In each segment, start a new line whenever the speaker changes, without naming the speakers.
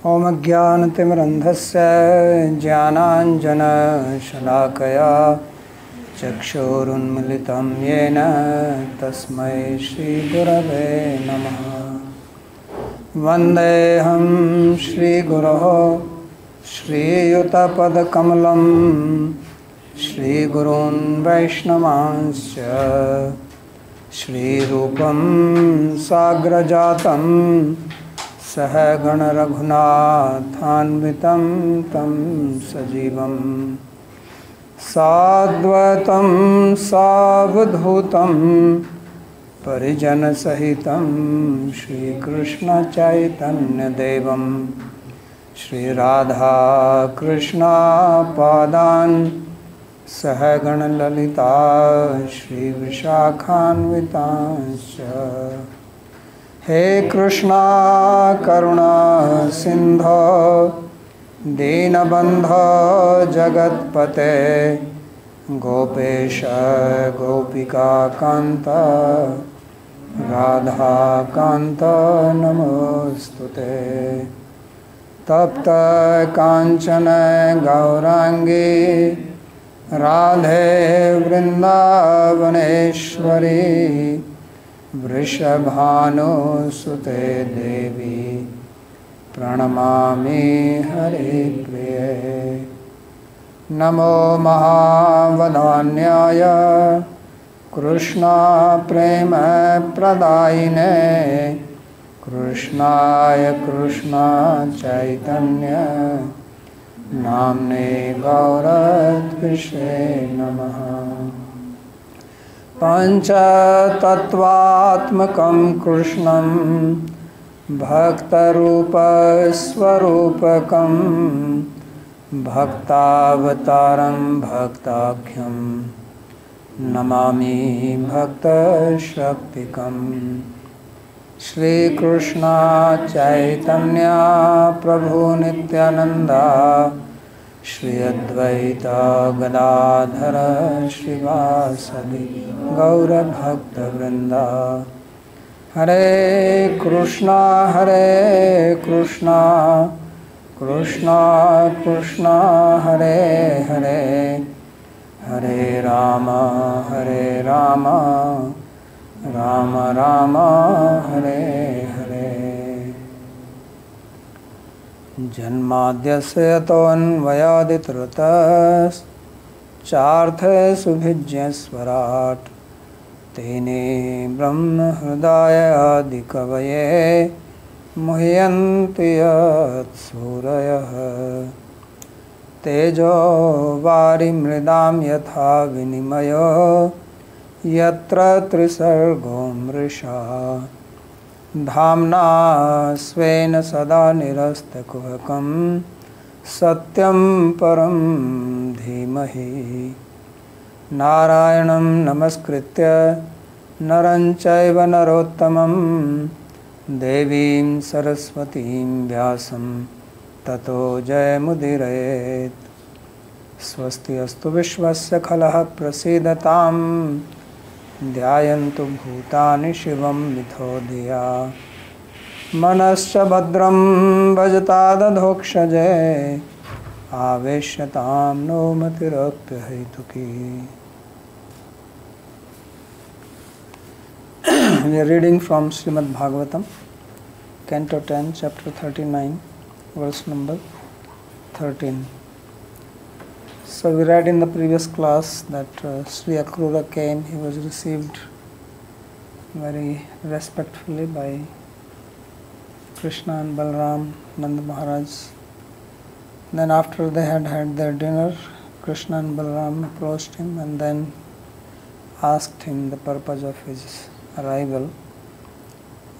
ॐ अज्ञानतिमिरन्धस्य ज्ञानाञ्जनशलाकया चक्षुरुन्मिलितं येन तस्मै श्रीगुरवे नमः। वन्देऽहं श्रीगुरोः श्रीयुतपदकमलं श्रीगुरून् वैष्णवांश्च श्रीरूपं साग्रजातं सहगण रघुनाथान्वितं तं सजीवं साद्वैतं सावधूतं परिजनसहितं श्रीकृष्णचैतन्यदेवं श्रीराधाकृष्णपादान् सहगण ललिता श्रीविशाखान्वितांश्च। हे कृष्णा करुणा सिंधो दीनबंधो जगत्पते गोपेश गोपिका कांत राधा कांत नमोस्तुते। तप्त कांचन गौरांगी राधे वृंदावनेश्वरी वृषभानुसुते देवी प्रणमामि हरिप्रिये। नमो महावदान्याय कृष्णा प्रेम प्रदायिने कृष्णाय कृष्णा चैतन्य नाम्ने गौरद्विषे नमः। पंचतत्वात्मकं कृष्णं भक्तरूपस्वरूपकं भक्तावतारं भक्ताख्यं नमामि भक्तशक्तिकं। श्रीकृष्ण चैतन्य प्रभु नित्यानंदा श्री अद्वैत गदाधर श्रीवासदि गौरभक्तवृंदा। हरे कृष्णा कृष्णा कृष्णा हरे हरे हरे राम राम राम हरे हरे। जन्माद्यस्य यतोऽन्वयादितरतश्चार्थेषुभिज्ञस्वराट् तेने ब्रह्महृदायादिकवये मुह्यन्ति यत्सूरयः। तेजो वारिमृदां यथा विनिमयो यत्र त्रिसर्गो मृषा धाम्ना स्वेन सदा निरस्तकुहकं सत्यं परं धीमहि। नारायणं नमस्कृत्य नरं चैव नरोत्तमं देवीं सरस्वतीं व्यासं ततो जयमुदीरयेत्। स्वस्ति अस्तु विश्वस्य खलः प्रसीदताम् ध्यायन्तु भूतानि शिवं मिथो धिया मनश्च भद्रं भजतादधोक्षजे आवेश्यतां no मतिरप्यहैतुकी। We are reading from Srimad Bhagavatam, Canto 10, Chapter 39, verse number 13. So we read in the previous class that Sri Akrura came. He was received very respectfully by Krishna and Balram, Nanda Maharaj. Then after they had had their dinner, Krishna and Balram approached him and then asked him the purpose of his arrival,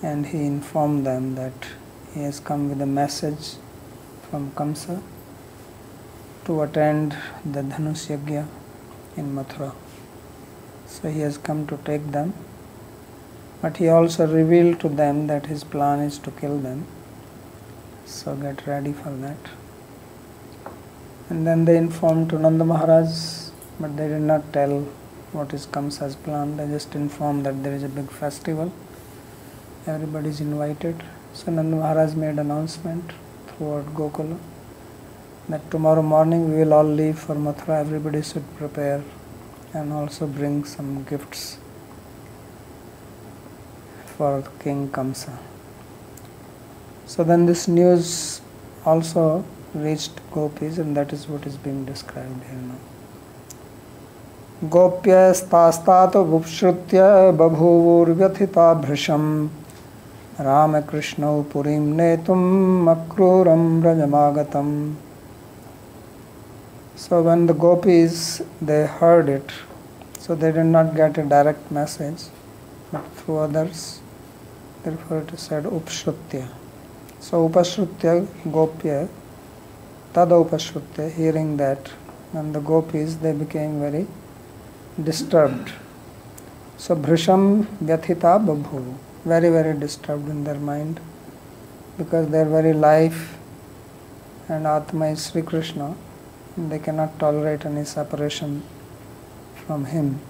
and he informed them that he has come with a message from Kamsa to attend the Dhanus Yagya in Mathura. So he has come to take them, but he also revealed to them that his plan is to kill them. So get ready for that. And then they informed to Nanda Maharaj, but they did not tell what is Kamsa's plan. They just informed that there is a big festival, everybody is invited. So Nanda Maharaj made announcement toward Gokula, that tomorrow morning we will all leave for Mathura. Everybody should prepare and also bring some gifts for King Kamsa. So then this news also reached gopis, and that is what is being described here now. Gopyastastato vupshrutya babhuvurvyathita bhrisham Ramakrishna purim netum makruram rajamagatam. So when the gopis, they heard it, so they did not get a direct message, but through others, therefore it is said upshrutya. So upashrutya gopya tada upashrutya, hearing that, and the gopis, they became very disturbed. So bhrisham vyathita babhu, very very disturbed in their mind, because their very life and Atma is Sri Krishna, and they cannot tolerate any separation from him.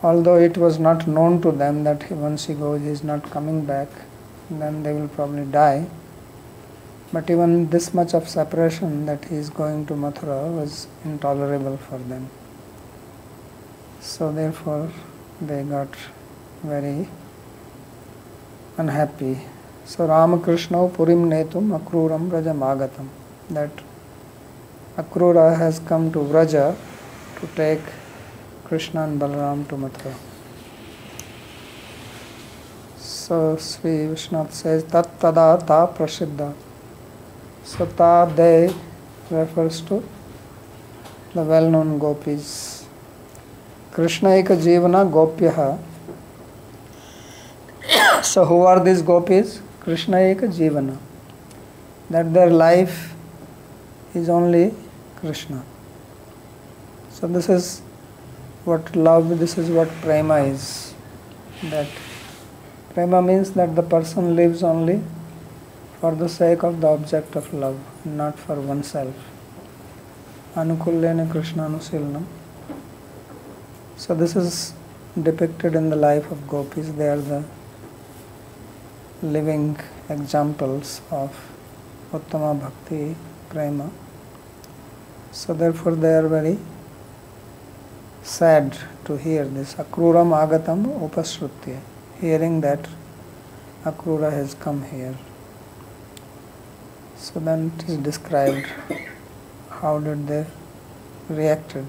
Although it was not known to them that once he goes, he is not coming back, then they will probably die. But even this much of separation, that he is going to Mathura, was intolerable for them. So therefore they got very unhappy. So Ramakrishna purim netum akruram rajamagatam, that Akrura has come to Vraja to take Krishna and Balaram to Mathura. So Sri Vishwanath says tat tada ta prasiddha. So ta, they, refers to the well-known gopis. Krishna eka jivana gopyaha. So who are these gopis? Krishna eka jivana, that their life is only Krishna. So this is what love, this is what prema is. That prema means that the person lives only for the sake of the object of love, not for oneself. Anukulyena Krishna Anusilanam. So this is depicted in the life of gopis. They are the living examples of Uttama Bhakti Prema. So therefore they are very sad to hear this. Akruram agatam upashrutya, hearing that Akrura has come here. So then it is described how did they reacted.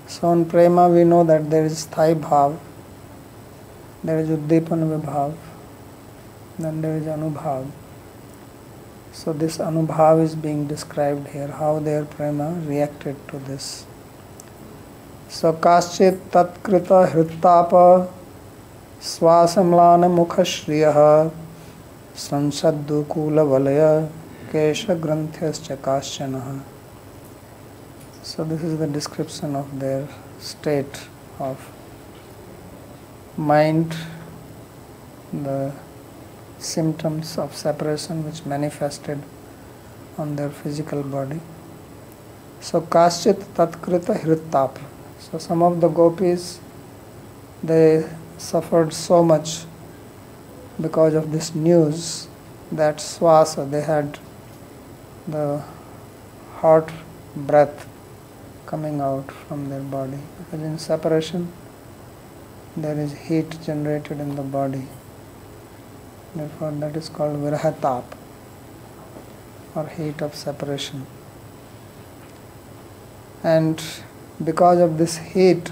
So in prema we know that there is sthai bhav, there is uddipana vibhav, then there is anubhav. So this anubhav is being described here, how their prema reacted to this. So kaschit tatkrita hrittapa swasamlana mukha shriyaha sansaddu kula valaya kesha granthyascha kaschanaha. So this is the description of their state of mind, the symptoms of separation which manifested on their physical body. So kaschit tatkrita hrittapa. So some of the gopis, they suffered so much because of this news that swasa, they had the hot breath coming out from their body. Because in separation, there is heat generated in the body. Therefore that is called virahatap, or heat of separation. And because of this heat,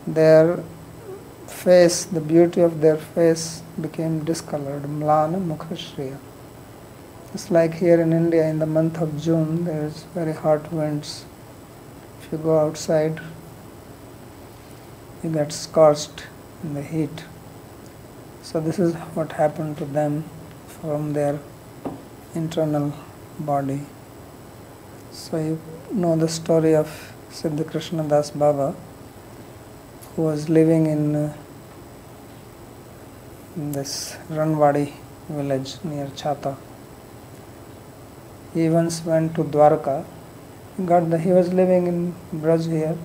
their face, the beauty of their face became discolored. Mlana Mukhashriya. It's like here in India in the month of June, there is very hot winds. If you go outside, you get scorched in the heat. So this is what happened to them from their internal body. So you know the story of Siddha Krishna Das Baba, who was living in this Ranwadi village near Chhata. He once went to Dwarka. He was living in Braj here,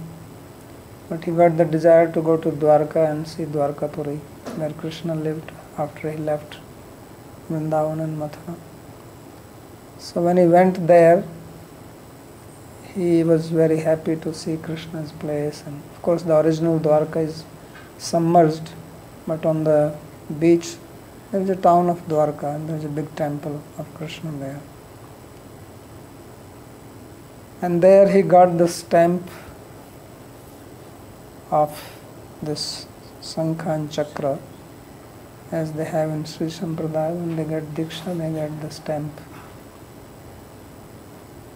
but he got the desire to go to Dwarka and see Dwarkapuri, where Krishna lived after he left Vrindavan and Mathura. So when he went there, he was very happy to see Krishna's place, and of course the original Dwarka is submerged, but on the beach there is a town of Dwarka and there is a big temple of Krishna there. And there he got the stamp of this Sankha and Chakra, as they have in Sri Sampradaya. When they get Diksha, they get the stamp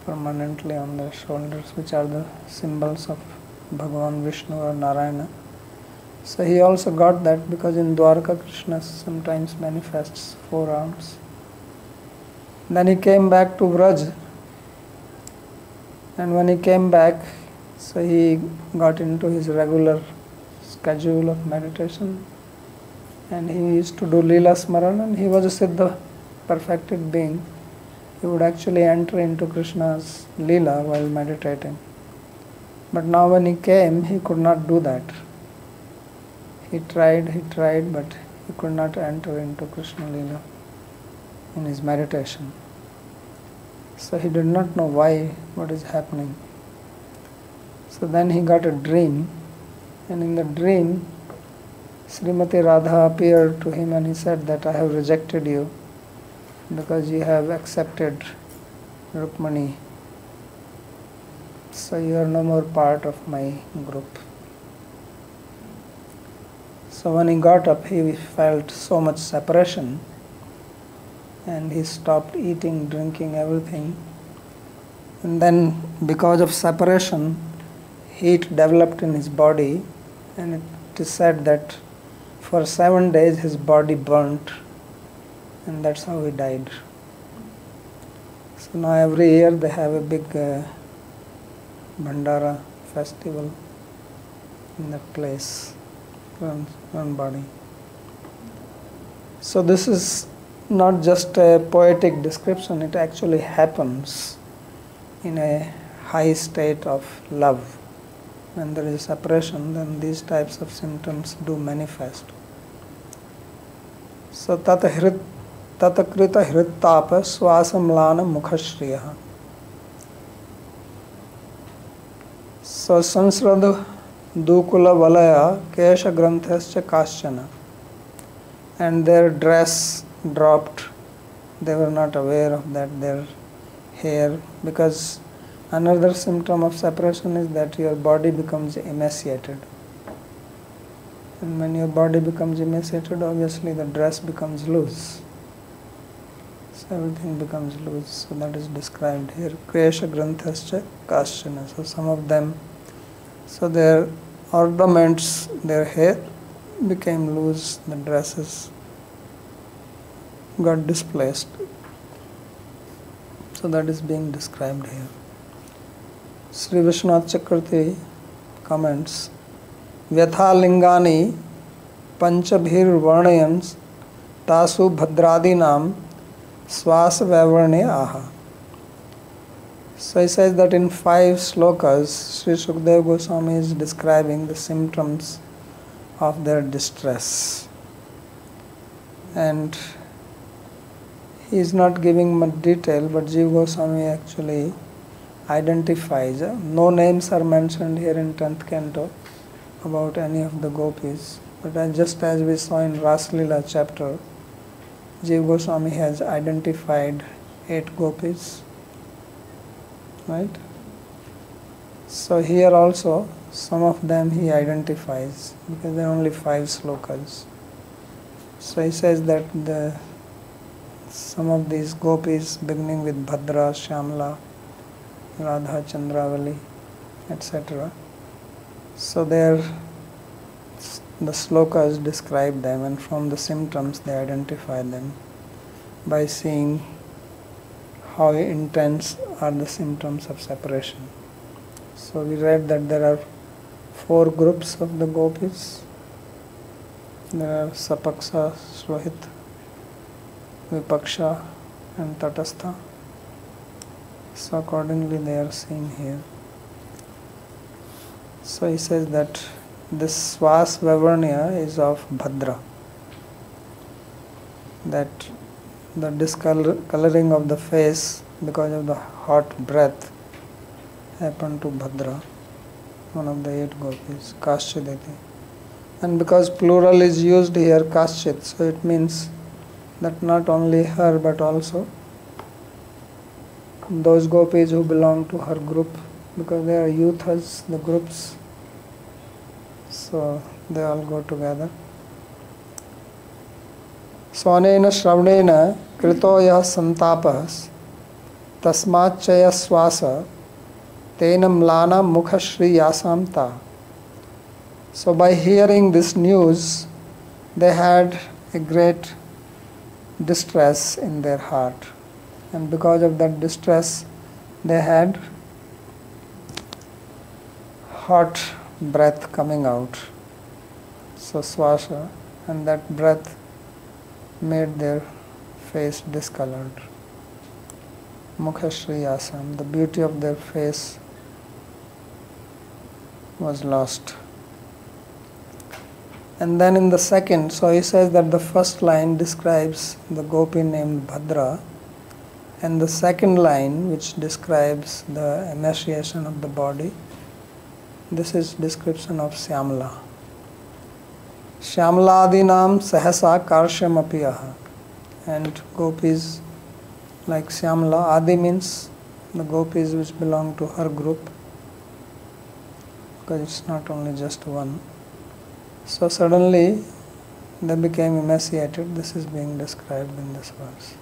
permanently on their shoulders, which are the symbols of Bhagavan Vishnu or Narayana. So he also got that, because in Dwarka Krishna sometimes manifests 4 arms. Then he came back to Vraj, and when he came back, so he got into his regular schedule of meditation, and he used to do Leela Smaran, and he was a Siddha, perfected being. He would actually enter into Krishna's Leela while meditating. But now when he came, he could not do that. He tried, but he could not enter into Krishna Leela in his meditation. So he did not know why, what is happening. So then he got a dream, and in the dream, Srimati Radha appeared to him and he said that I have rejected you because you have accepted Rukmani. So you are no more part of my group. So when he got up, he felt so much separation, and he stopped eating, drinking, everything. And then because of separation, heat developed in his body, and it is said that for 7 days his body burnt, and that's how he died. So now every year they have a big Bhandara festival in that place, one body. So this is not just a poetic description, it actually happens in a high state of love. When there is separation, then these types of symptoms do manifest. So tatakrita hrittapa swasamlana mukhashriya. So sansrada dukula valaya kesha granthascha kaschana. And their dress dropped. They were not aware of that, their hair, because another symptom of separation is that your body becomes emaciated. And when your body becomes emaciated, obviously the dress becomes loose. So everything becomes loose. So that is described here. Kesha granthascha kaschana. So some of them, so their ornaments, their hair became loose, the dresses got displaced. So that is being described here. Sri Vishwanath Chakravarti comments, Vyatha lingani panchabhir varnayans tasu bhadradinam swasa vavarne aha. So he says that in 5 slokas, Sri Sukadeva Goswami is describing the symptoms of their distress. And he is not giving much detail, but Jiva Goswami actually identifies. No names are mentioned here in 10th canto about any of the gopis, but just as we saw in Ras Leela chapter, Jiva Goswami has identified 8 gopis, right? So here also some of them he identifies, because there are only 5 slokas. So he says that some of these gopis beginning with Bhadra, Shyamala, Radha, Chandravali, etc. So there the slokas describe them, and from the symptoms they identify them by seeing how intense are the symptoms of separation. So we read that there are 4 groups of the gopis. There are Sapaksa, Shrohit, Vipaksha and Tatastha. So accordingly they are seen here. So he says that this Swas Vavarnya is of Bhadra, that the discoloring of the face because of the hot breath happened to Bhadra, one of the 8 gopis, Kaschiditi. And because plural is used here, Kaschit, so it means that not only her but also those gopis who belong to her group, because they are yuthas, the groups, so they all go together. So anena shravanena krito yah santapas tasmachaya swasa tena mlana mukha shri yasamta. So by hearing this news, they had a great distress in their heart. And because of that distress, they had hot breath coming out. So swasa, and that breath made their face discolored. Mukha shri yasam, the beauty of their face was lost. And then in the second, so he says that the first line describes the gopi named Bhadra, and the second line, which describes the emaciation of the body, this is description of Syamala. Syamaladinam sahasa karsham apiyaha. And gopis like Syamala, Adi means the gopis which belong to her group, because it's not only just one. So suddenly they became emaciated. This is being described in this verse.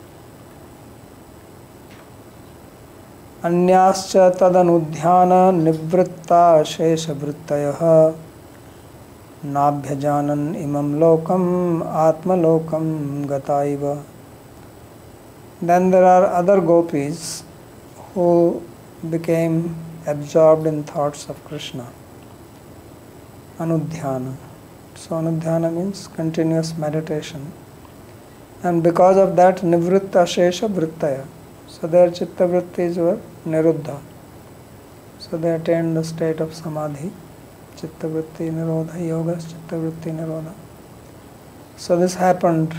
Anyascha tadanudhyana nivritta shesha vrittayah nabhyajanan imam lokam atma lokam gataiva. Then there are other gopis who became absorbed in thoughts of Krishna. Anudhyana. So anudhyana means continuous meditation. And because of that, nivritta shesha vrittaya. So their chitta vrittis were niruddha. So they attained the state of samadhi. Chitta vritti nirodha, yoga chitta vritti nirodha. So this happened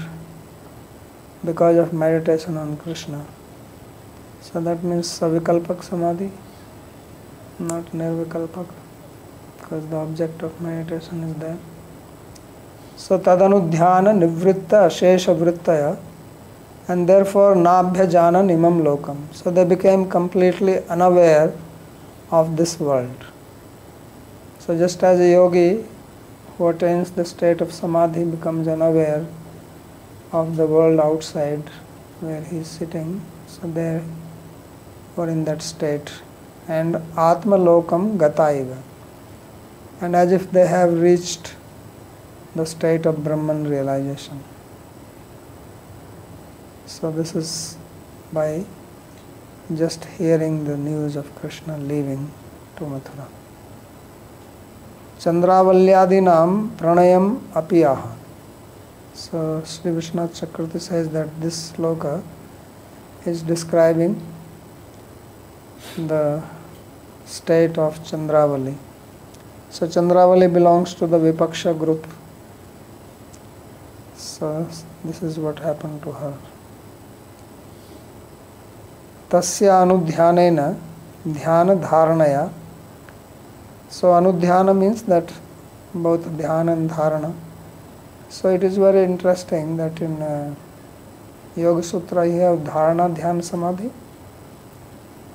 because of meditation on Krishna. So that means savikalpak samadhi, not nirvikalpak, because the object of meditation is there. So tadanudhyana nivritta shesha vrittaya, and therefore nabhyajanan imam lokam. So they became completely unaware of this world. So just as a yogi who attains the state of samadhi becomes unaware of the world outside where he is sitting, so they were in that state. And atma lokam gataiva. And as if they have reached the state of Brahman realization. So this is by just hearing the news of Krishna leaving to Mathura. Chandravalyadinam pranayam apiyaha. So Sri Vishwanath Chakravarti says that this sloka is describing the state of Chandravali. So Chandravali belongs to the Vipaksha group. So this is what happened to her. Tasya anudhyanena dhyana dharanaya. So anudhyana means that both dhyana and dharana. So it is very interesting that in Yoga Sutra you have dharana, dhyana, samadhi.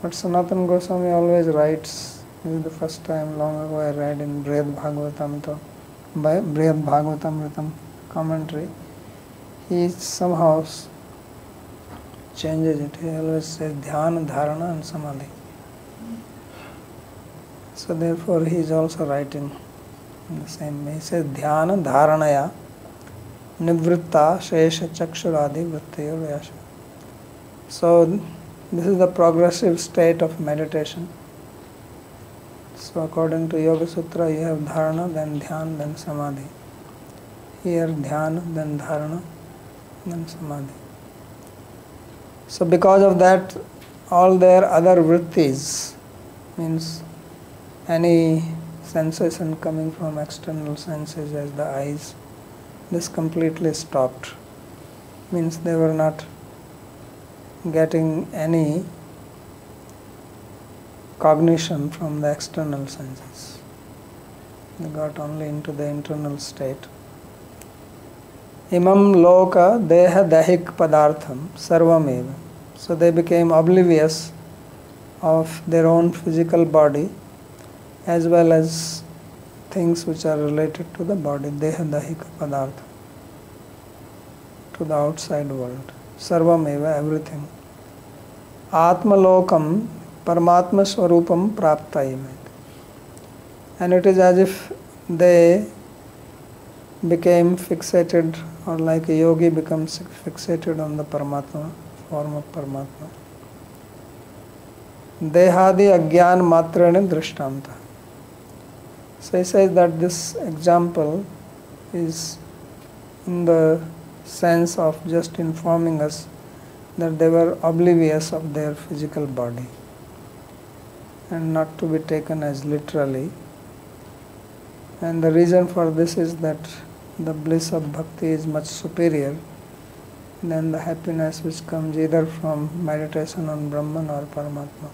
But Sanatana Goswami always writes, this is the first time long ago I read in Brihad Bhagavatamritam commentary, he somehow changes it. He always says dhyana, dharana and samadhi. So therefore he is also writing in the same way. He says dhyana dharanaya nivritta shesha chakshuradi vrittayor vyasha. So this is the progressive state of meditation. So according to Yoga Sutra you have dharana, then dhyana, then samadhi. Here dhyana, then dharana, then samadhi. So because of that, all their other vrittis, means any sensation coming from external senses as the eyes, this completely stopped. Means they were not getting any cognition from the external senses. They got only into the internal state. Imam loka deha dahik padartham sarvameva. So they became oblivious of their own physical body as well as things which are related to the body, deha dahika padartha, to the outside world. Sarvameva, everything. Atma lokam paramatma swarupam praptaiva. And it is as if they became fixated, or like a yogi becomes fixated on the Paramatma, form of Paramatma. Dehadi agyan matrane drishtanta. So he says that this example is in the sense of just informing us that they were oblivious of their physical body and not to be taken as literally. And the reason for this is that the bliss of bhakti is much superior than the happiness which comes either from meditation on Brahman or Paramatma.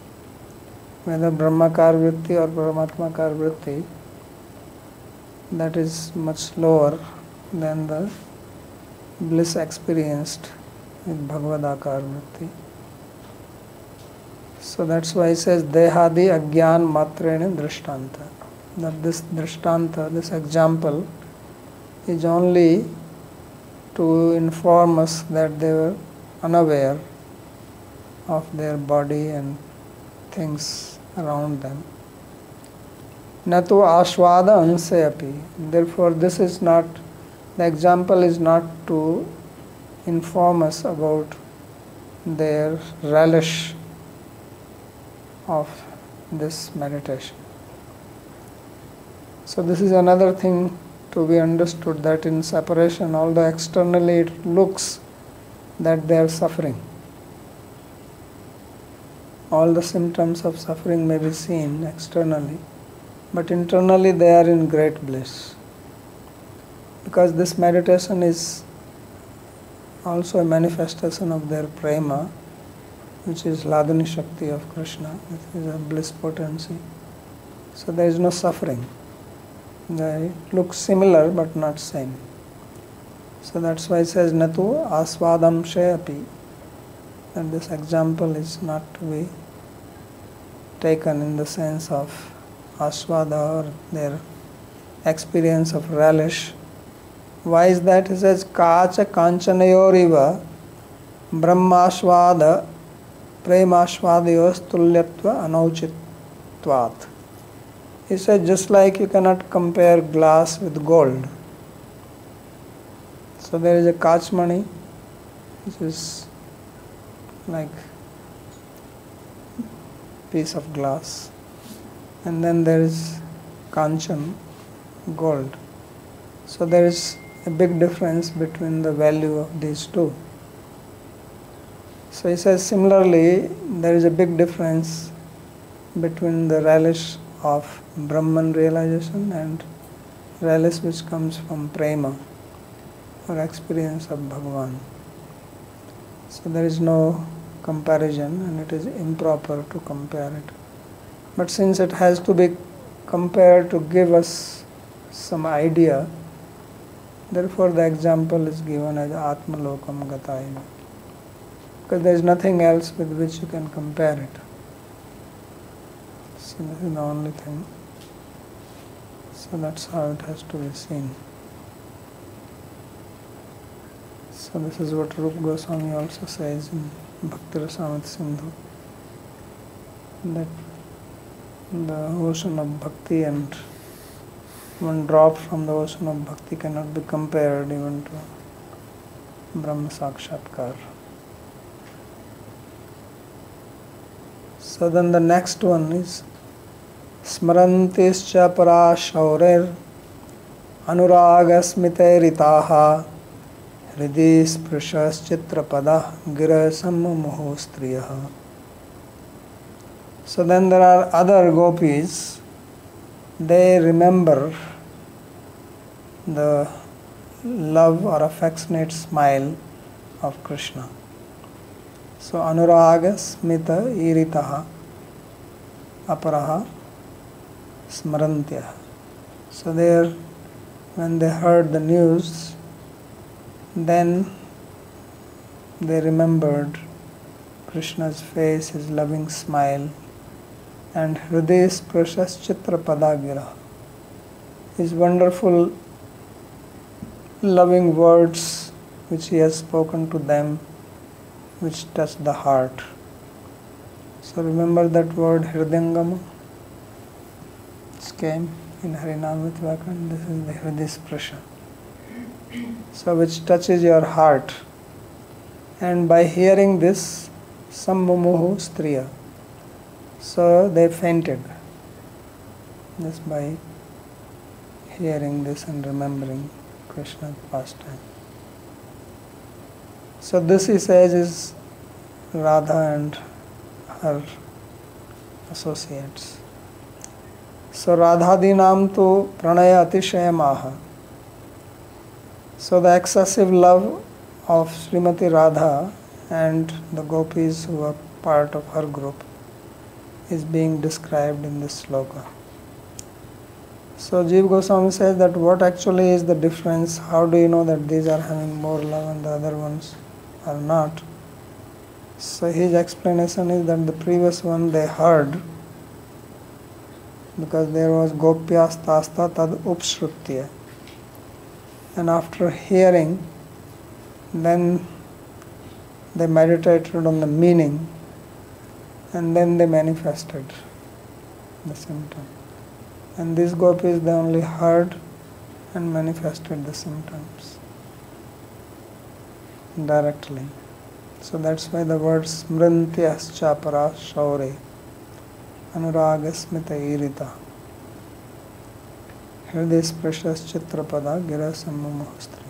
Whether Brahmakar Vritti or Paramatmakar Vritti, that is much lower than the bliss experienced with Bhagavadakar Vritti. So that's why he says Dehadi Agyan Matrene Drishtanta. That this Drishtanta, this example, is only to inform us that they were unaware of their body and things around them. Natu ashvada anse api. Therefore, this is not, the example is not to inform us about their relish of this meditation. So this is another thing to be understood, that in separation, although externally it looks that they are suffering, all the symptoms of suffering may be seen externally, but internally they are in great bliss. Because this meditation is also a manifestation of their prema, which is Laduni Shakti of Krishna, it is a bliss potency. So there is no suffering. It looks similar but not same. So that's why it says Natu asvadam api. And this example is not to be taken in the sense of asvada or their experience of relish. Why is that? He says Kacha kanchanayoriva brahmasvada premasvadayos tulyatva anauchitvat. He said just like you cannot compare glass with gold. So there is a kachmani, which is like piece of glass, and then there is kanchan, gold. So there is a big difference between the value of these two. So he says similarly there is a big difference between the relish of Brahman realization and relish which comes from prema or experience of Bhagavan. So there is no comparison and it is improper to compare it. But since it has to be compared to give us some idea, therefore the example is given as Atma Lokam Gatayana. Because there is nothing else with which you can compare it. So this is the only thing. So that's how it has to be seen. So this is what Rupa Goswami also says in Bhakti Rasamrita Sindhu, that the ocean of bhakti and one drop from the ocean of bhakti cannot be compared even to Brahma Sakshatkar. So then the next one is Smarantischa parashaurer anuragasmitairitaha hridhi sprishas chitrapada girasammoho striyaha. So then there are other gopis, they remember the love or affectionate smile of Krishna. So anuraga smita iritaha. aparaha smarantyah. So there, when they heard the news, then they remembered Krishna's face, his loving smile, and Hriday Sprashas Chitra Padagira, his wonderful loving words which he has spoken to them, which touch the heart. So remember that word Hridangama, it came in Harinam Vitvakan. This is the Hriday Sprasha. So which touches your heart. And by hearing this, Sambhamuhu Striya. So they fainted just by hearing this and remembering Krishna's pastime. So this, he says, is Radha and her associates. So Radhadinam tu pranaya atishayamaha. So the excessive love of Srimati Radha and the gopis who are part of her group is being described in this sloka. So Jiva Goswami says that what actually is the difference? How do you know that these are having more love and the other ones are not? So his explanation is that the previous one they heard, because there was Gopyas Tasta Tad Upshrutya, and after hearing, then they meditated on the meaning, and then they manifested the symptom. And these gopis, they only heard and manifested the symptoms directly. So that's why the word smrintyascha para shaure anuraga smita irita hriday sprashas chitrapada gira sammamohastri.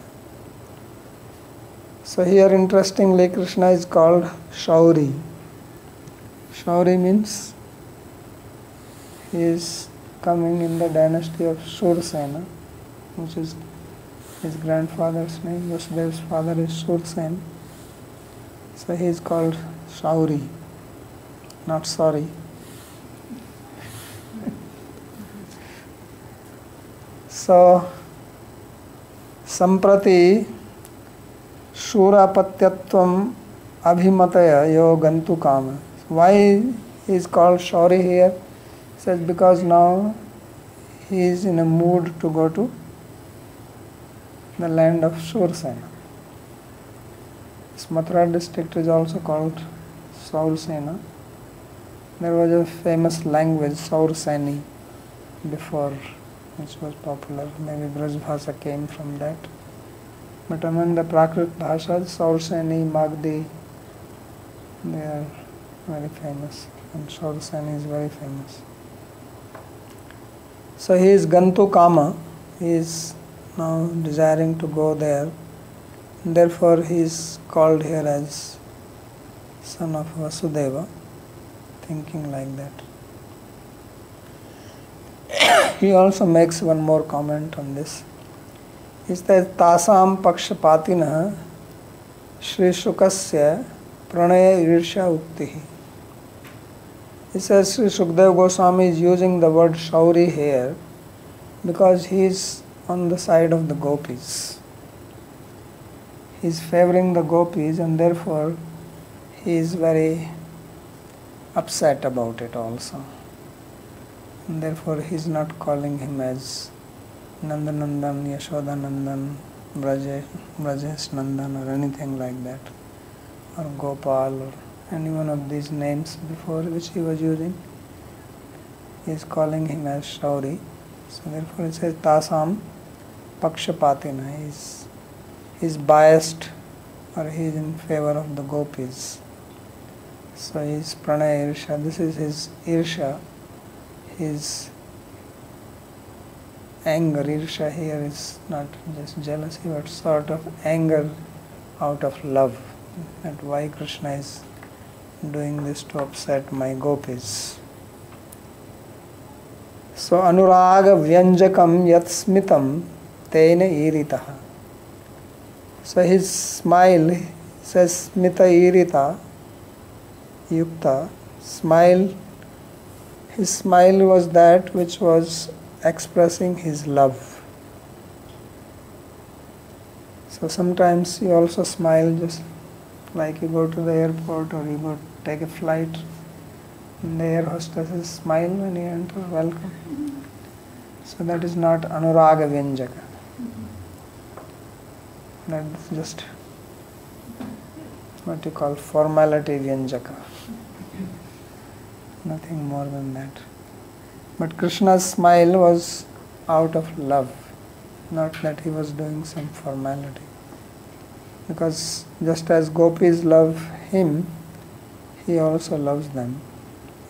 So here, interestingly, Krishna is called Shauri. Shauri means he is coming in the dynasty of Sursena, which is his grandfather's name. Vasudev's father is Sursen. So he is called Shauri, not sorry. So, Samprati Shurapatyatvam Abhimataya Yo Gantu Kama. Why he is called Shauri here? He says because now he is in a mood to go to the land of Sursena. This Mathura district is also called Saursena. There was a famous language, Saurseni, before, which was popular. Maybe Brajbhasha came from that. But among the Prakrit Bhashas, Saurseni, Magdi, they are very famous. And Saurseni is very famous. So he is Gantu Kama. He is now desiring to go there. Therefore he is called here as son of Vasudeva, thinking like that. He also makes one more comment on this. He says, Tasam Pakshapatinah Shri Shukasya Pranaya Irsha Uktihi. He says Sri Shukdev Goswami is using the word Shauri here because he is on the side of the gopis. He is favoring the gopis, and therefore he is very upset about it also. And therefore he is not calling him as Nandanandan, Yashodanandan, Brajesh Nandan or anything like that, or Gopal or any one of these names before which he was using. He is calling him as Shauri. So therefore it says Tasam Pakshapatina. He is biased, or he is in favor of the gopis. So he is Pranaya Irsha. This is his Irsha. His anger. Irsha here is not just jealousy, but sort of anger out of love. That why Krishna is doing this to upset my gopis. So Anuraga Vyanjakam Yat Smitam Tena Iritaha. So his smile says Smita Irita Yukta, smile His smile was that which was expressing his love. So sometimes you also smile, just like you go to the airport or you go take a flight, and the air hostesses smile when you enter, welcome. So that is not Anuraga Vyanjaka. That's just what you call formality Vyanjaka. Nothing more than that. But Krishna's smile was out of love, not that he was doing some formality. Because just as gopis love him, he also loves them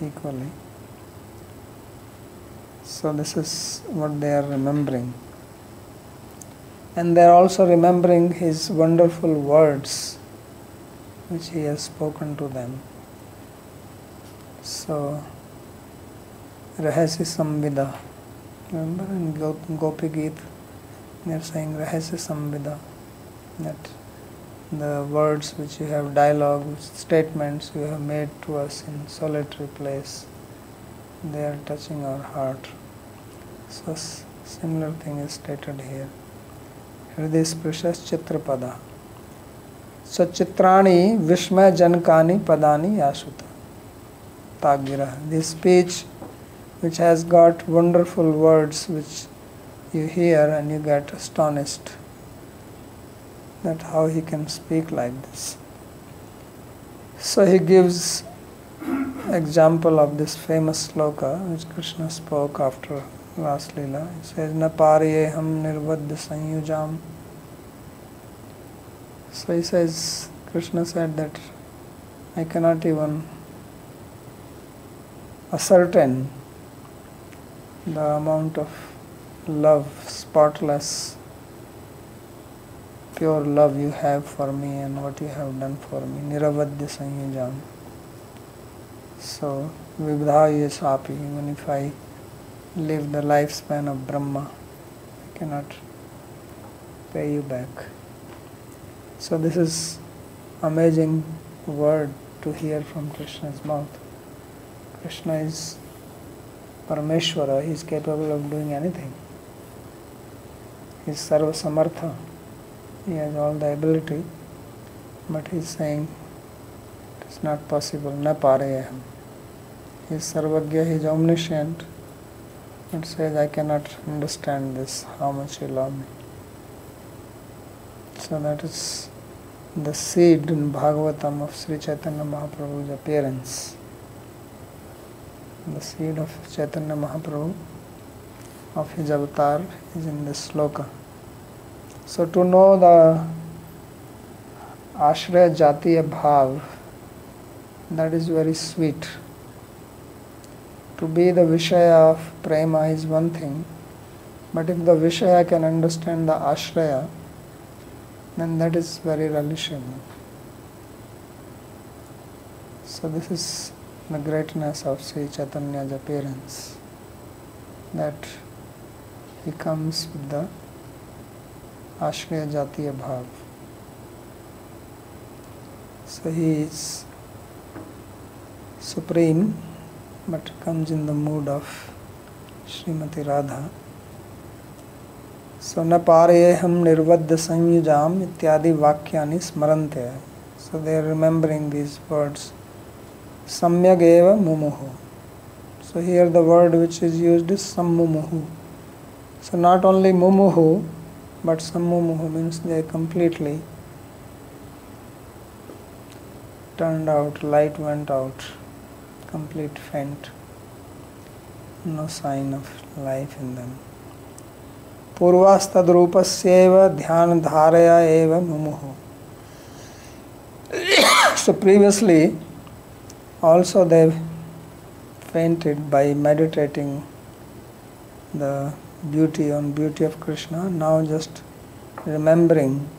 equally. So this is what they are remembering. And they are also remembering his wonderful words which he has spoken to them. So, Rahasya Samvida. Remember in Gopi Geet, they are saying Rahasya Samvida, that the words which you have, dialogue, statements you have made to us in solitary place, they are touching our heart. So similar thing is stated here. Hriday Sprishas Chitrapada. So Chitrani Vishmaya Janakani Padani Yashuta. Tagira. This speech which has got wonderful words which you hear and you get astonished that how he can speak like this. So he gives example of this famous sloka which Krishna spoke after last Leela. He says, Na pariyeham nirvadya sanyujam. So he says, Krishna said that I cannot even ascertain the amount of love, spotless, pure love you have for me and what you have done for me. Niravadya sanyujam. So, vibdhaya sapi, even if I live the lifespan of Brahma, I cannot pay you back. So this is amazing word to hear from Krishna's mouth. Krishna is Parameshwara, he is capable of doing anything. He is Sarva Samartha, he has all the ability, but he is saying it is not possible, na parayaham. He is Sarvagya, he is omniscient, but says I cannot understand this, how much you love me. So that is the seed in Bhagavatam of Sri Chaitanya Mahaprabhu's appearance. The seed of Chaitanya Mahaprabhu, of his avatar, is in this sloka. So to know the Ashraya Jatiya Bhav, that is very sweet. To be the Vishaya of Prema is one thing, but if the Vishaya can understand the Ashraya, then that is very relishable. So this is the greatness of Sri Chaitanya's appearance, that he comes with the Ashraya Jatiya Bhav. So he is supreme, but comes in the mood of Srimati Radha. So na parayeham nirvadya sanyujam ityadi vakyani smarante. So they are remembering these words. Samyag eva mumuhu. So here the word which is used is sammumuhu. So not only mumuhu, but sammumuhu means they completely turned out, light went out, complete faint. No sign of life in them. Purvastadrupasyeva dhyan dharaya eva mumuhu. So previously also they fainted by meditating the beauty of Krishna. Now just remembering.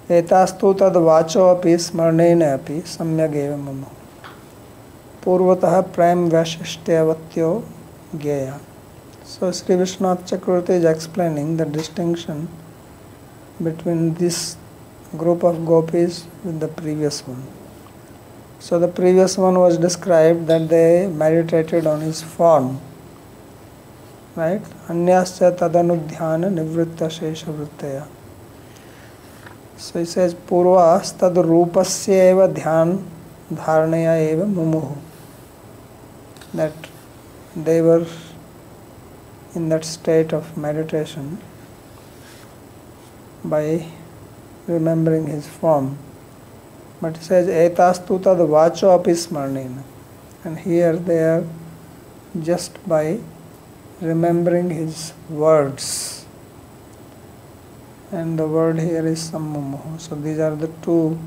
Etastu tad vacho api smarnena api samyag eva mumuhu. Purvatah prem vashishtyavatyo gyeya. So Sri Vishwanath Chakravarti is explaining the distinction between this group of gopis with the previous one. So the previous one was described that they meditated on his form, right? Anyascha tadanudhyana nivritta shesha vrittaya. So he says purvas tad rupasya eva dhyan dharnaya eva mumuhu. That they were in that state of meditation by remembering his form. But he says etastu tad vacho api smarnena. And here they are just by remembering his words. And the word here is sammumuhu. So these are the two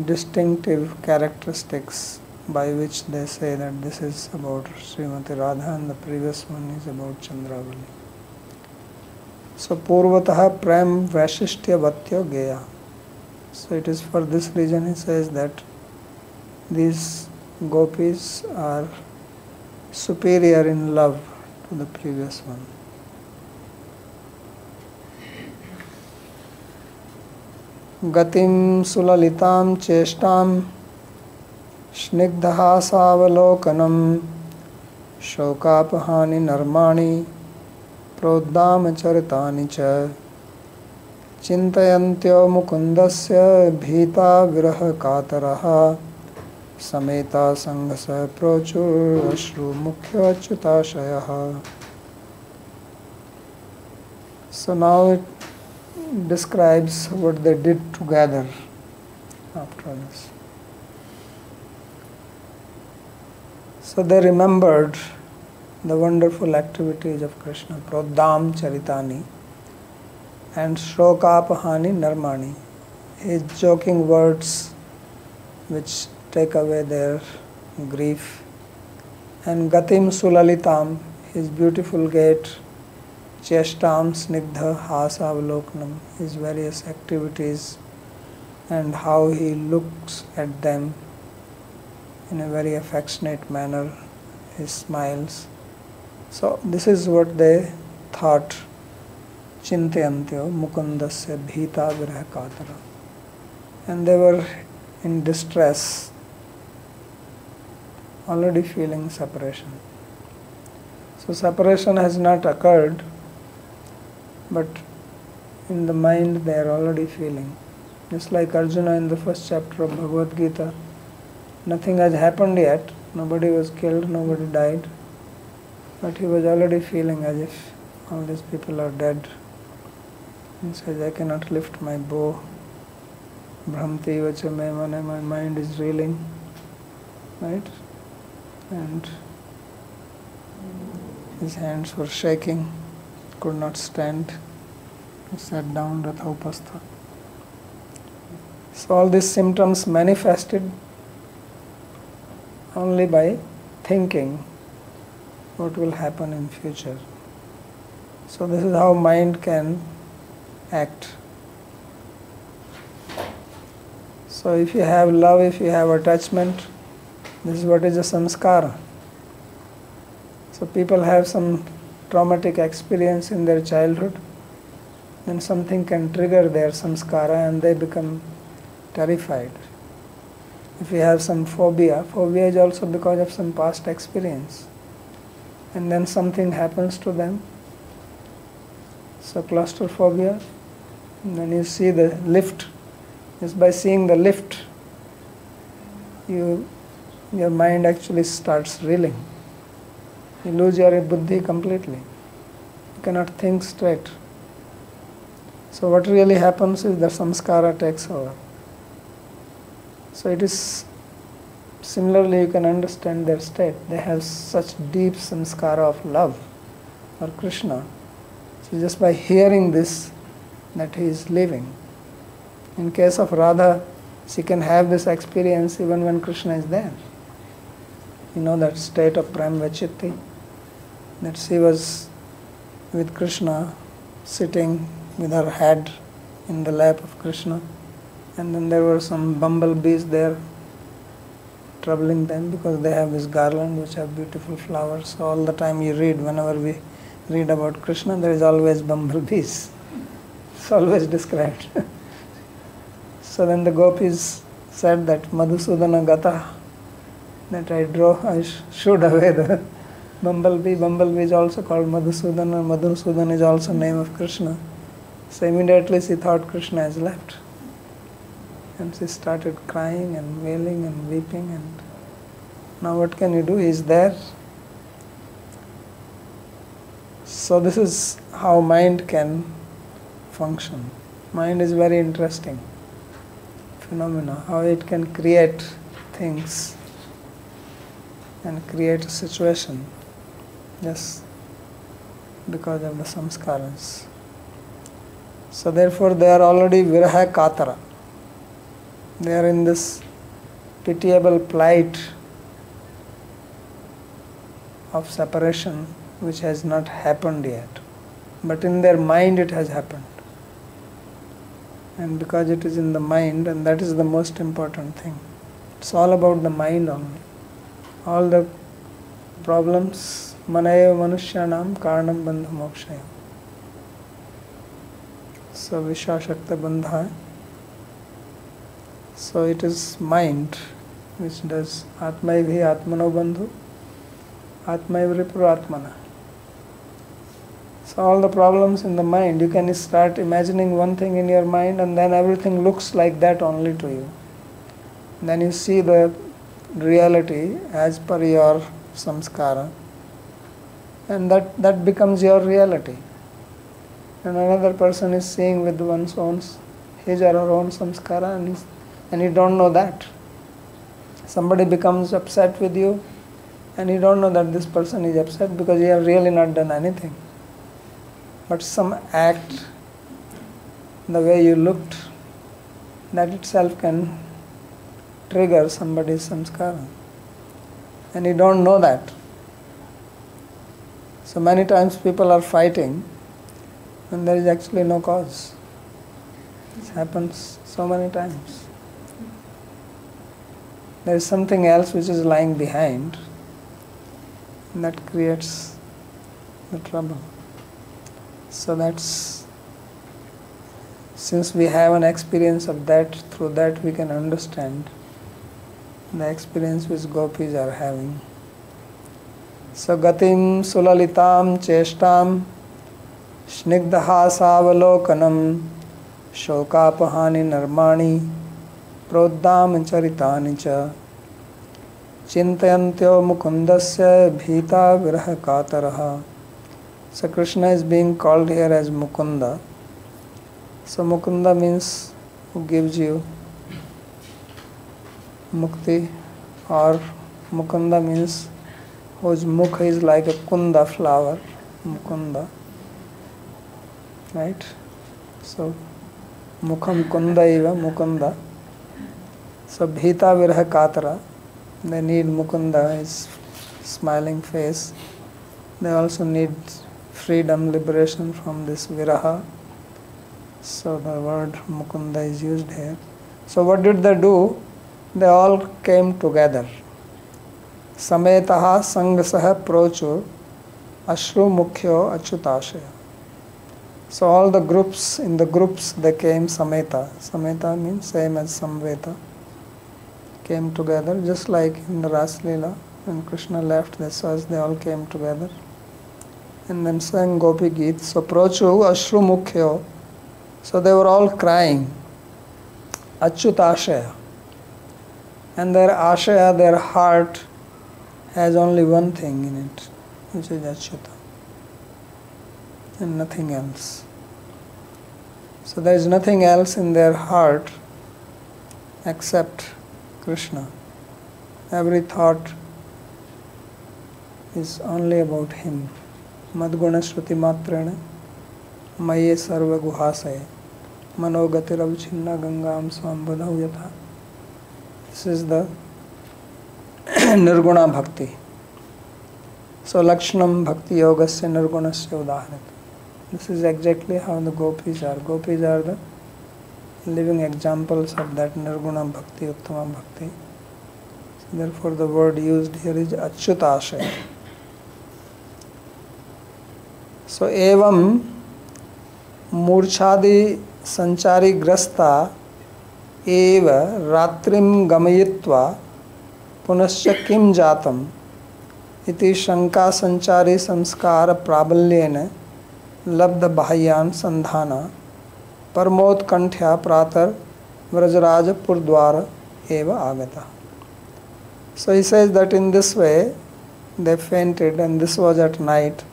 distinctive characteristics by which they say that this is about Srimati Radha and the previous one is about Chandravali. So Purvataha Prem Vaishishtya Vatyo Geya. So it is for this reason he says that these gopis are superior in love to the previous one. Gatim sulalitam cheshtam snigdhasavalokanam shokapahani narmani prodham charitani cha chintayantyo mukundasya bhita viraha kataraha sameta sanghasa prochur ashru mukhya achyutashayah. So now it describes what they did together after this. So they remembered the wonderful activities of Krishna, Prodham Charitani and Shrokapahani Narmani, his joking words which take away their grief, and Gatim Sulalitam, his beautiful gait, Cheshtam Snigdha Hasavalokanam, his various activities and how he looks at them in a very affectionate manner, his smiles. So this is what they thought, Chintayantyo Mukundasya Bhita Viraha Katara. And they were in distress, already feeling separation. So separation has not occurred, but in the mind they are already feeling. Just like Arjuna in the first chapter of Bhagavad Gita, nothing has happened yet, nobody was killed, nobody died, but he was already feeling as if all these people are dead. He says, I cannot lift my bow. Bhramti vacha me mane, my mind is reeling, right? And his hands were shaking, could not stand. He sat down, Ratha Upastha. So all these symptoms manifested only by thinking what will happen in future. So this is how mind can act. So if you have love, if you have attachment, this is what is a samskara. So people have some traumatic experience in their childhood, then something can trigger their samskara and they become terrified. If you have some phobia, phobia is also because of some past experience. And then something happens to them. So claustrophobia, and then you see the lift. Just by seeing the lift, your mind actually starts reeling. You lose your buddhi completely. You cannot think straight. So what really happens is the samskara takes over. So it is similarly you can understand their state. They have such deep samskara of love for Krishna. So just by hearing this, that he is living. In case of Radha, she can have this experience even when Krishna is there. You know that state of Prem Vachitti, that she was with Krishna, sitting with her head in the lap of Krishna, and then there were some bumblebees there troubling them because they have this garland which have beautiful flowers. So all the time you read, whenever we read about Krishna, there is always bumblebees. It's always described. So then the gopis said that Madhusudana Gata, that I shoot away the bumblebee. Bumblebee is also called Madhusudana. Madhusudana is also name of Krishna. So immediately she thought Krishna has left. And she started crying and wailing and weeping. And now what can you do? He is there. So this is how mind can function. Mind is very interesting phenomena, how it can create things and create a situation just because of the samskaras. So therefore they are already viraha katara. They are in this pitiable plight of separation which has not happened yet. But in their mind it has happened. And because it is in the mind, and that is the most important thing. It's all about the mind only. All the problems, manaya manushyanam karanam bandha mokshaya. So vishashakta bandha. So it is mind which does atmaivi atmano bandhu, atmaivi puratmana. So all the problems in the mind, you can start imagining one thing in your mind and then everything looks like that only to you. And then you see the reality as per your samskara, and that becomes your reality. And another person is seeing with his or her own samskara and you don't know that. Somebody becomes upset with you and you don't know that this person is upset because you have really not done anything. But some act, the way you looked, that itself can trigger somebody's samskara. And you don't know that. So many times people are fighting and there is actually no cause. This happens so many times. There is something else which is lying behind and that creates the trouble. So that's, since we have an experience of that, through that we can understand the experience which gopis are having. So gatim sulalitam cheshtam snigdhasavalokanam shokapahani narmani prodam charitani cha chintayantyo mukundasya bhita viraha kataraha. So Krishna is being called here as Mukunda. So Mukunda means who gives you mukti, or Mukunda means whose mukha is like a kunda flower, Mukunda. Right? So Mukham Kunda eva Mukunda. So Bhita Viraha Katara. They need Mukunda, his smiling face. They also need freedom, liberation from this viraha. So the word Mukunda is used here. So what did they do? They all came together. Sametaha sangasaha prochur ashru mukhyo achyutashaya. So all the groups, in the groups they came sameta. Sameta means same as samveta. Came together just like in the Ras Leela. When Krishna left the Sas, they all came together. And then sang Gopi Geet. So Prochu Ashru Mukhyo. So they were all crying. Achyutashaya. And their ashaya, their heart, has only one thing in it, which is Achyuta. And nothing else. So there is nothing else in their heart except Krishna. Every thought is only about him. Madguna Shruti Matrena Maye Sarva Guhasaya Manogati Ravchinna Gangam Swambhudau Yatha. This is the Nirguna Bhakti. So Lakshanam Bhakti Yogasya Nirgunasya Udaharit. This is exactly how the gopis are. Gopis are the living examples of that Nirguna Bhakti, Uttama Bhakti. So therefore the word used here is Achyutashaya. So evam murchadi sanchari grasta एव रात्रिं गमयित्वा पुनश्च किं जातम् इति शंका संचारी संस्कार प्राबल्येन लब्ध बाह्यान संधान परमोत्कंठया प्रातर व्रजराजपुर द्वार एव आगता. So he says that in this way they fainted, and this was at night,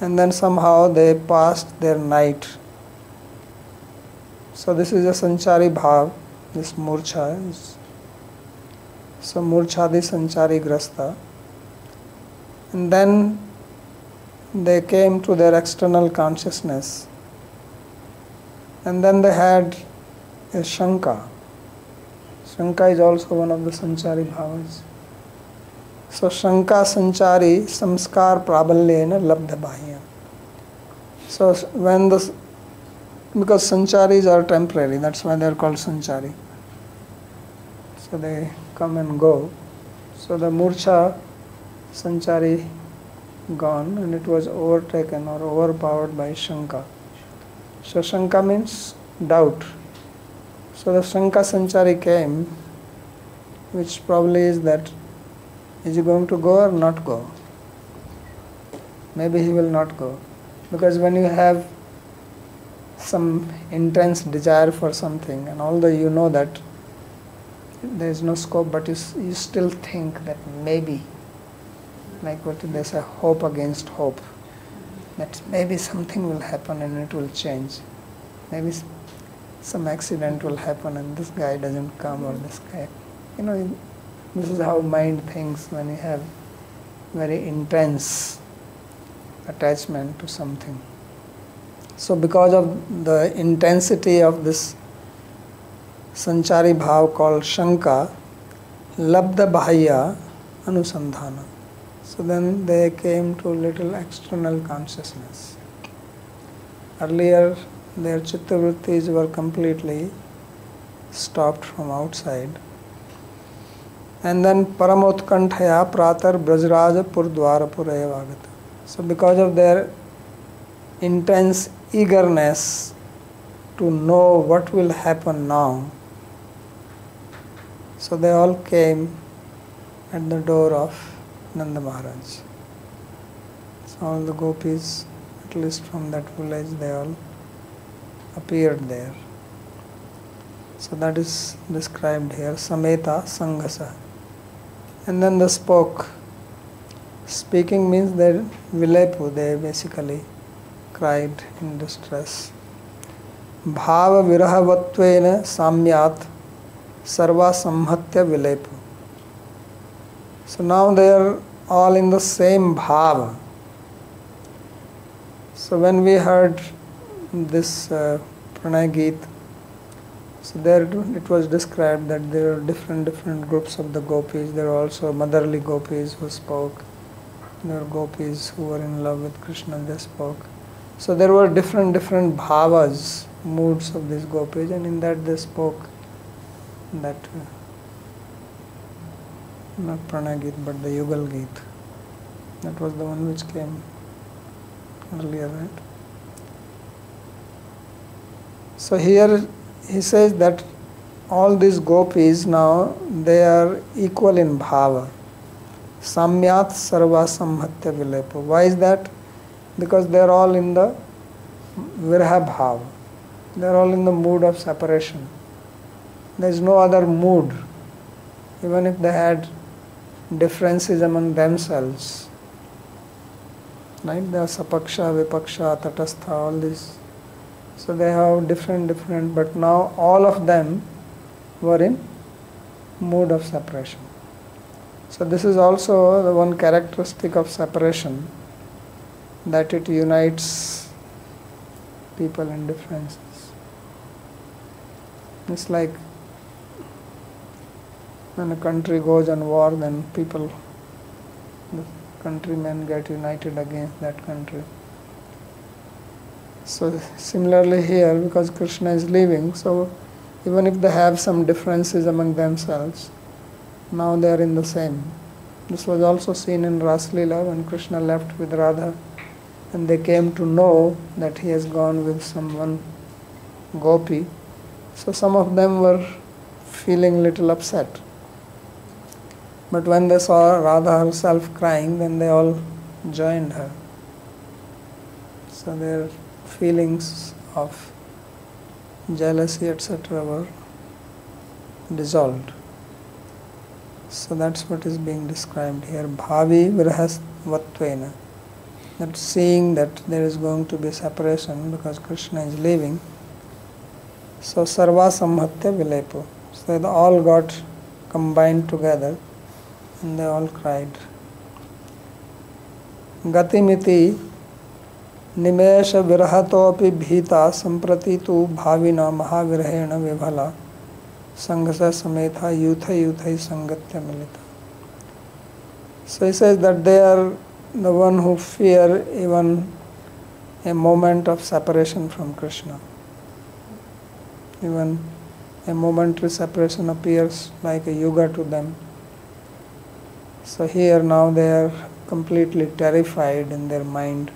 and then somehow they passed their night. So this is a sanchari bhav, this murcha is. So murchadi sanchari grasta. And then they came to their external consciousness, and then they had a shanka. Shanka is also one of the sanchari bhavas. So shanka sanchari samskar prabalyena labdha bahya. So when because sancharis are temporary, that's why they are called sanchari. So they come and go. So the murcha sanchari gone, and it was overtaken or overpowered by shanka. So shanka means doubt. So the shanka sanchari came, which probably is that, is he going to go or not go? Maybe he will not go. Because when you have some intense desire for something, and although you know that there is no scope, but you still think that maybe, like what they say, hope against hope, that maybe something will happen and it will change. Maybe some accident will happen and this guy doesn't come, or this guy. This is how mind thinks when you have very intense attachment to something. So because of the intensity of this sanchari bhav called shanka, labdha bahya anusandhana. So then they came to little external consciousness. Earlier their chitta vrittis were completely stopped from outside. And then paramotkanthaya pratar brajraja purdwarapur evagata. So because of their intense eagerness to know what will happen now, so they all came at the door of Nanda Maharaj. So all the gopis, at least from that village, they all appeared there. So that is described here, Sameta Sanghasa. And then they spoke. Speaking means they vilepu, they basically cried in distress. Bhava virahavattvena samyat sarva samhatya vilepu. So now they are all in the same bhava. So when we heard this Pranay Geet, so there it was described that there are different groups of the gopis. There are also motherly gopis who spoke. There were gopis who were in love with Krishna, they spoke. So there were different bhavas, moods of these gopis, and in that they spoke that, not Pranay Geet, but the Yugal Geet. That was the one which came earlier, right? So here he says that all these gopis now, they are equal in bhava. Samyat sarva samhatya vilepo. Why is that? Because they are all in the virha bhava. They are all in the mood of separation. There is no other mood. Even if they had differences among themselves, right? They are sapaksha, vipaksha, tatastha, all this. So they have different, but now all of them were in mood of separation. So this is also the one characteristic of separation, that it unites people in differences. It's like when a country goes on war, then people, the countrymen get united against that country. So similarly here, because Krishna is leaving, so even if they have some differences among themselves, now they are in the same. This was also seen in Ras Leela when Krishna left with Radha, and they came to know that he has gone with someone gopi. So some of them were feeling little upset. But when they saw Radha herself crying, then they all joined her. So their feelings of jealousy, etc. were dissolved. So that's what is being described here. Bhavi virahasvatvena. That seeing that there is going to be separation because Krishna is leaving. So sarva samhatya vilepo. So they all got combined together and they all cried. Gatimiti nimesha virahatopi bhita samprati tu bhavina mahavirahena vibhala sanghasa sametha yuthai sangatya milita. So he says that they are the one who fear even a moment of separation from Krishna. Even a momentary separation appears like a yuga to them. So here now they are completely terrified in their mind,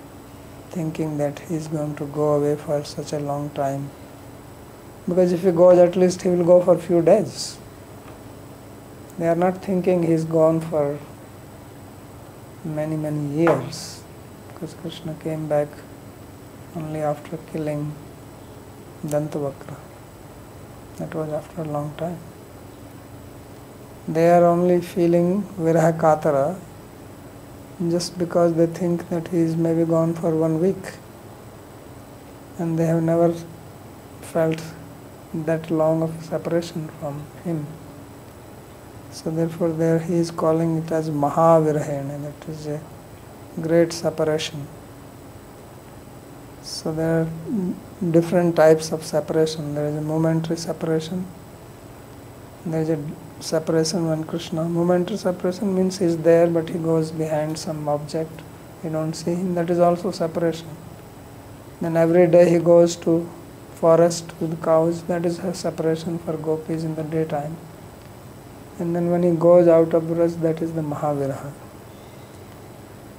thinking that he is going to go away for such a long time. Because if he goes, at least he will go for a few days. They are not thinking he is gone for many years, because Krishna came back only after killing Dantavakra. That was after a long time. They are only feeling viraha katara just because they think that he is maybe gone for 1 week, and they have never felt that long of separation from him. So therefore there he is calling it as Mahavirahena, that is a great separation. So there are different types of separation. There is a momentary separation. There is a separation when Krishna, momentary separation means he is there but he goes behind some object. You don't see him, that is also separation. Then every day he goes to forest with cows, that is a separation for gopis in the daytime. And then when he goes out of Braj, that is the Mahaviraha.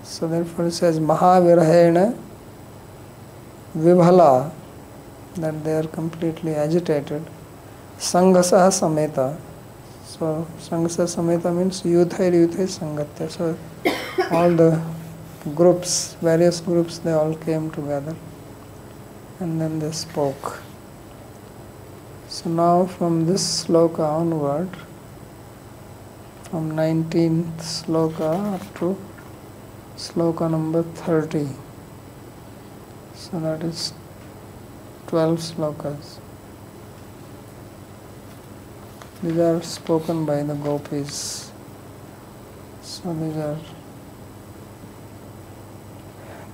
So therefore it says Mahavirahena Vibhala, that they are completely agitated. Sanghasa sameta. So Sanghasa sameta means yuthai sangatya. So all the groups, various groups, they all came together and then they spoke. So now from this sloka onward, from 19th sloka up to sloka number 30. So that is 12 slokas. These are spoken by the gopis. So these are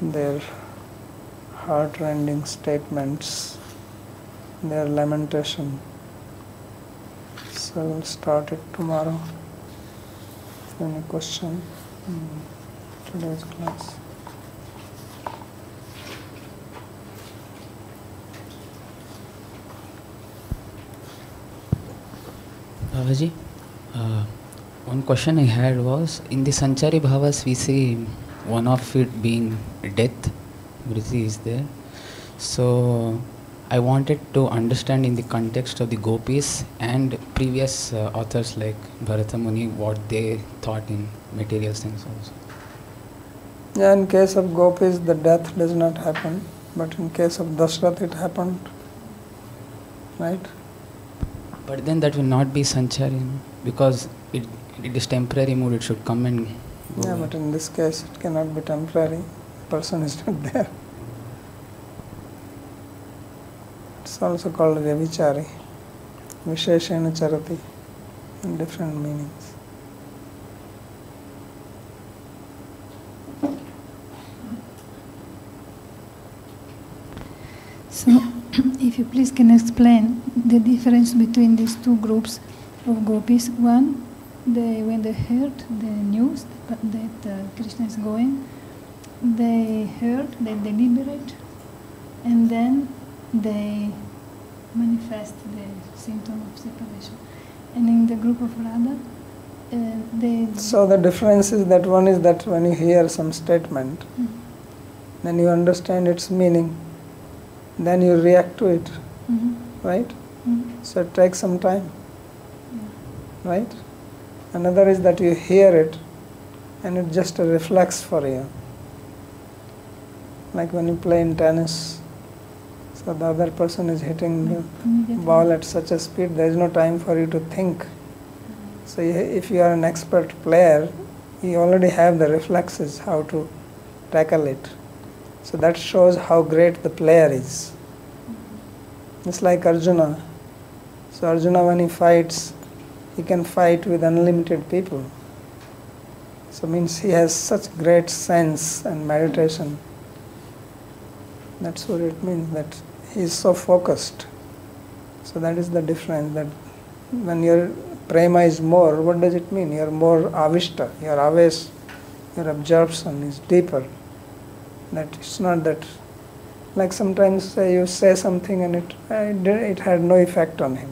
their heart-rending statements, their lamentation. So we'll start it tomorrow. Any question in today's class?
Babaji, one question I had was, in the Sanchari Bhavas we see one of it being death, Vritti is there. So I wanted to understand in the context of the gopis and previous authors like Bharata Muni, what they thought in material sense also.
Yeah, in case of gopis the death does not happen, but in case of Dashrath it happened, right?
But then that will not be Sanchari, no? Because it is temporary mood, it should come and go.
Yeah, but in this case it cannot be temporary, the person is not there. It's also called Vyavichari, Visheshena Charati, in different meanings.
So, if you please can explain the difference between these two groups of gopis. One, when they heard the news that Krishna is going, they heard, they deliberate, and then they manifest the symptom of separation. And in the group of Radha, they...
So the difference is that one is that when you hear some statement, then you understand its meaning, then you react to it, right? So it takes some time. right? Another is that you hear it and it's just a reflex for you. Like when you play in tennis, so the other person is hitting the ball at such a speed, there is no time for you to think. So if you are an expert player, you already have the reflexes how to tackle it. So that shows how great the player is. It's like Arjuna. So Arjuna, when he fights, he can fight with unlimited people. So means he has such great sense and meditation. That's what it means, that he is so focused. So that is the difference, that when your prema is more, what does it mean? You are more avishta, your aves, your absorption is deeper. That it's not that, like sometimes you say something and it had no effect on him.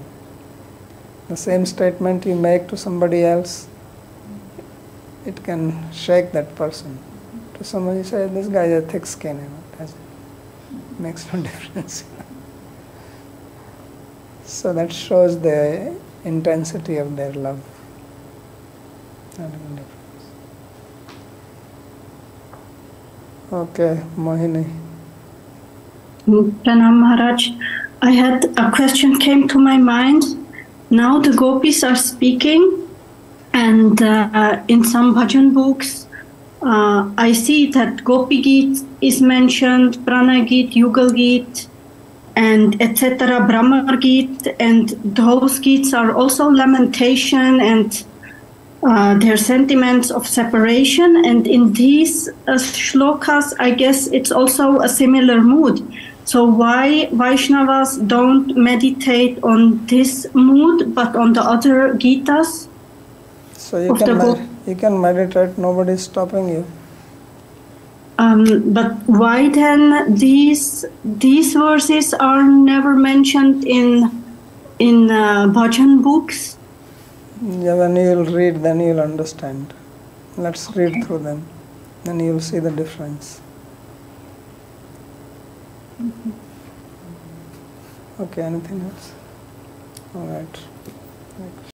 The same statement you make to somebody else, it can shake that person. To somebody, say, this guy has a thick skin, it makes no difference. So that shows the intensity of their love. Not even difference. Okay, Mohini.
Pranam Maharaj, I had a question came to my mind. Now the gopis are speaking, and in some bhajan books, I see that Gopi Geet is mentioned, Prana Geet, Yugal Geet, and etc. Brahmar Geet, and those Geets are also lamentation and their sentiments of separation. And in these shlokas, I guess it's also a similar mood. So why Vaishnavas don't meditate on this mood, but on the other Gitas?
So you can meditate, nobody is stopping you.
But why then these verses are never mentioned in bhajan books?
Yeah, when you will read, then you will understand. Let's read through them, then you will see the difference. Okay, anything else? All right.